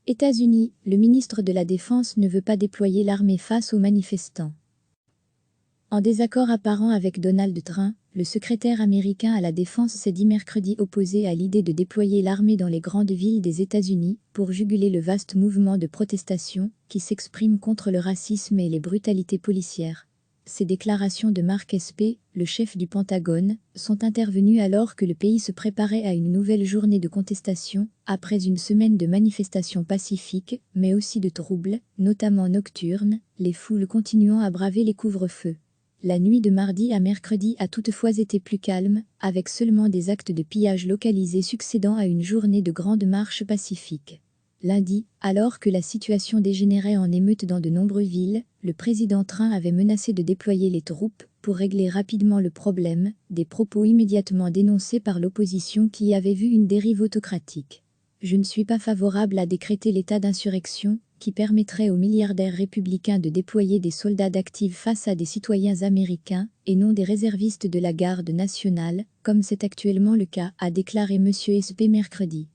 États-Unis, le ministre de la Défense ne veut pas déployer l'armée face aux manifestants. En désaccord apparent avec Donald Trump, le secrétaire américain à la Défense s'est dit mercredi opposé à l'idée de déployer l'armée dans les grandes villes des États-Unis pour juguler le vaste mouvement de protestation qui s'exprime contre le racisme et les brutalités policières. Ces déclarations de Mark Esper, le chef du Pentagone, sont intervenues alors que le pays se préparait à une nouvelle journée de contestation, après une semaine de manifestations pacifiques, mais aussi de troubles, notamment nocturnes, les foules continuant à braver les couvre-feux. La nuit de mardi à mercredi a toutefois été plus calme, avec seulement des actes de pillage localisés succédant à une journée de grandes marches pacifiques. Lundi, alors que la situation dégénérait en émeute dans de nombreuses villes, le président Trump avait menacé de déployer les troupes pour régler rapidement le problème, des propos immédiatement dénoncés par l'opposition qui y avait vu une dérive autocratique. Je ne suis pas favorable à décréter l'état d'insurrection, qui permettrait aux milliardaires républicains de déployer des soldats d'actifs face à des citoyens américains, et non des réservistes de la garde nationale, comme c'est actuellement le cas, a déclaré M. Esper mercredi.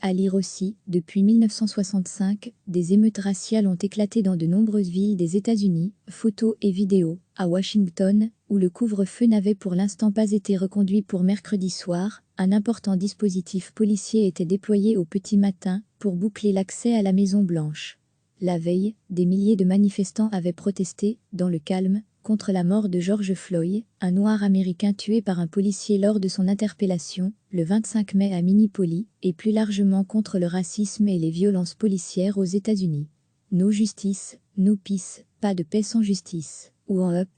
À lire aussi, depuis 1965, des émeutes raciales ont éclaté dans de nombreuses villes des États-Unis, photos et vidéos, à Washington, où le couvre-feu n'avait pour l'instant pas été reconduit pour mercredi soir, un important dispositif policier était déployé au petit matin pour boucler l'accès à la Maison-Blanche. La veille, des milliers de manifestants avaient protesté, dans le calme, contre la mort de George Floyd, un noir américain tué par un policier lors de son interpellation, le 25 mai à Minneapolis, et plus largement contre le racisme et les violences policières aux États-Unis. No justice, no peace, pas de paix sans justice, ou en up,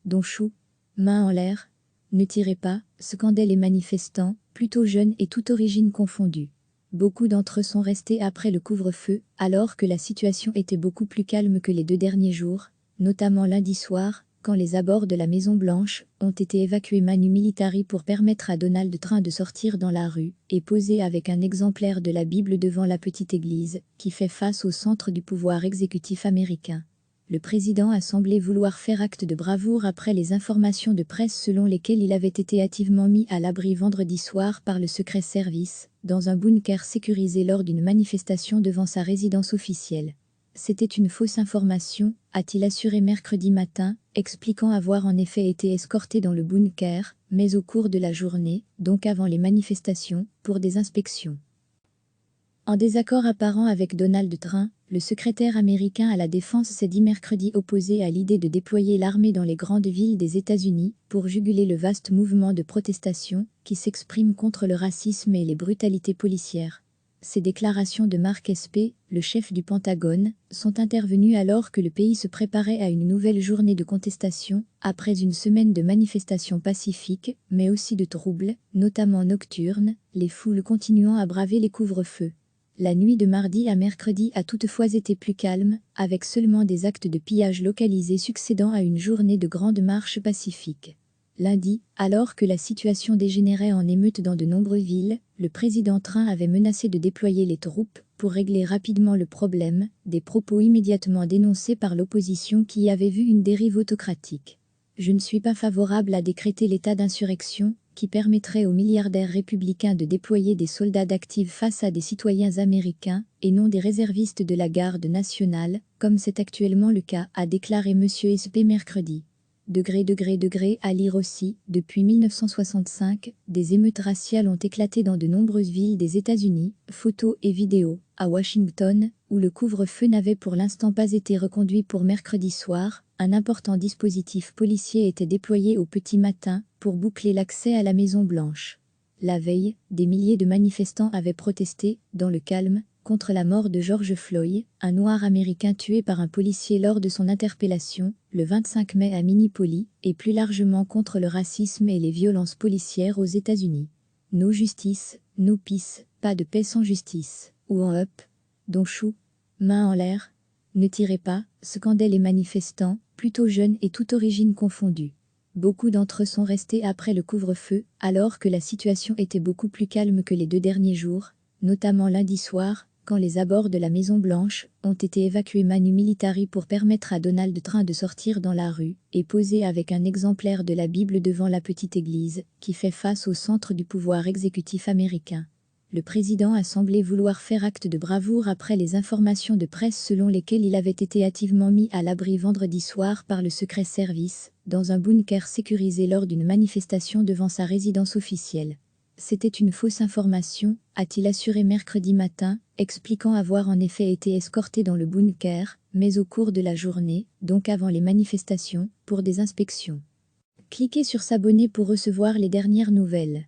don chou, main en l'air, ne tirez pas, scandaient les manifestants, plutôt jeunes et toute origine confondue. Beaucoup d'entre eux sont restés après le couvre-feu, alors que la situation était beaucoup plus calme que les 2 derniers jours, notamment lundi soir, quand les abords de la Maison-Blanche ont été évacués manu militari pour permettre à Donald Trump de sortir dans la rue et poser avec un exemplaire de la Bible devant la petite église, qui fait face au centre du pouvoir exécutif américain. Le président a semblé vouloir faire acte de bravoure après les informations de presse selon lesquelles il avait été hâtivement mis à l'abri vendredi soir par le Secret Service, dans un bunker sécurisé lors d'une manifestation devant sa résidence officielle. C'était une fausse information, a-t-il assuré mercredi matin, expliquant avoir en effet été escorté dans le bunker, mais au cours de la journée, donc avant les manifestations, pour des inspections. En désaccord apparent avec Donald Trump, le secrétaire américain à la Défense s'est dit mercredi opposé à l'idée de déployer l'armée dans les grandes villes des États-Unis pour juguler le vaste mouvement de protestation qui s'exprime contre le racisme et les brutalités policières. Ces déclarations de Mark Esper, le chef du Pentagone, sont intervenues alors que le pays se préparait à une nouvelle journée de contestation, après une semaine de manifestations pacifiques, mais aussi de troubles, notamment nocturnes, les foules continuant à braver les couvre-feux. La nuit de mardi à mercredi a toutefois été plus calme, avec seulement des actes de pillage localisés succédant à une journée de grandes marches pacifiques. Lundi, alors que la situation dégénérait en émeute dans de nombreuses villes, le président Trump avait menacé de déployer les troupes pour régler rapidement le problème, des propos immédiatement dénoncés par l'opposition qui y avait vu une dérive autocratique. Je ne suis pas favorable à décréter l'état d'insurrection, qui permettrait aux milliardaires républicains de déployer des soldats d'actifs face à des citoyens américains, et non des réservistes de la garde nationale, comme c'est actuellement le cas, a déclaré M. Esper mercredi. À lire aussi, depuis 1965, des émeutes raciales ont éclaté dans de nombreuses villes des États-Unis, photos et vidéos, à Washington, où le couvre-feu n'avait pour l'instant pas été reconduit pour mercredi soir, un important dispositif policier était déployé au petit matin pour boucler l'accès à la Maison-Blanche. La veille, des milliers de manifestants avaient protesté, dans le calme, contre la mort de George Floyd, un noir américain tué par un policier lors de son interpellation, le 25 mai à Minneapolis, et plus largement contre le racisme et les violences policières aux États-Unis. No justice, no peace, pas de paix sans justice, ou en up, don chou, main en l'air, ne tirez pas, scandaient les manifestants, plutôt jeunes et toute origine confondue. Beaucoup d'entre eux sont restés après le couvre-feu, alors que la situation était beaucoup plus calme que les 2 derniers jours, notamment lundi soir, quand les abords de la Maison-Blanche ont été évacués manu militari pour permettre à Donald Trump de sortir dans la rue et poser avec un exemplaire de la Bible devant la petite église, qui fait face au centre du pouvoir exécutif américain. le président a semblé vouloir faire acte de bravoure après les informations de presse selon lesquelles il avait été hâtivement mis à l'abri vendredi soir par le Secret Service, dans un bunker sécurisé lors d'une manifestation devant sa résidence officielle. C'était une fausse information, a-t-il assuré mercredi matin, expliquant avoir en effet été escorté dans le bunker, mais au cours de la journée, donc avant les manifestations, pour des inspections. Cliquez sur s'abonner pour recevoir les dernières nouvelles.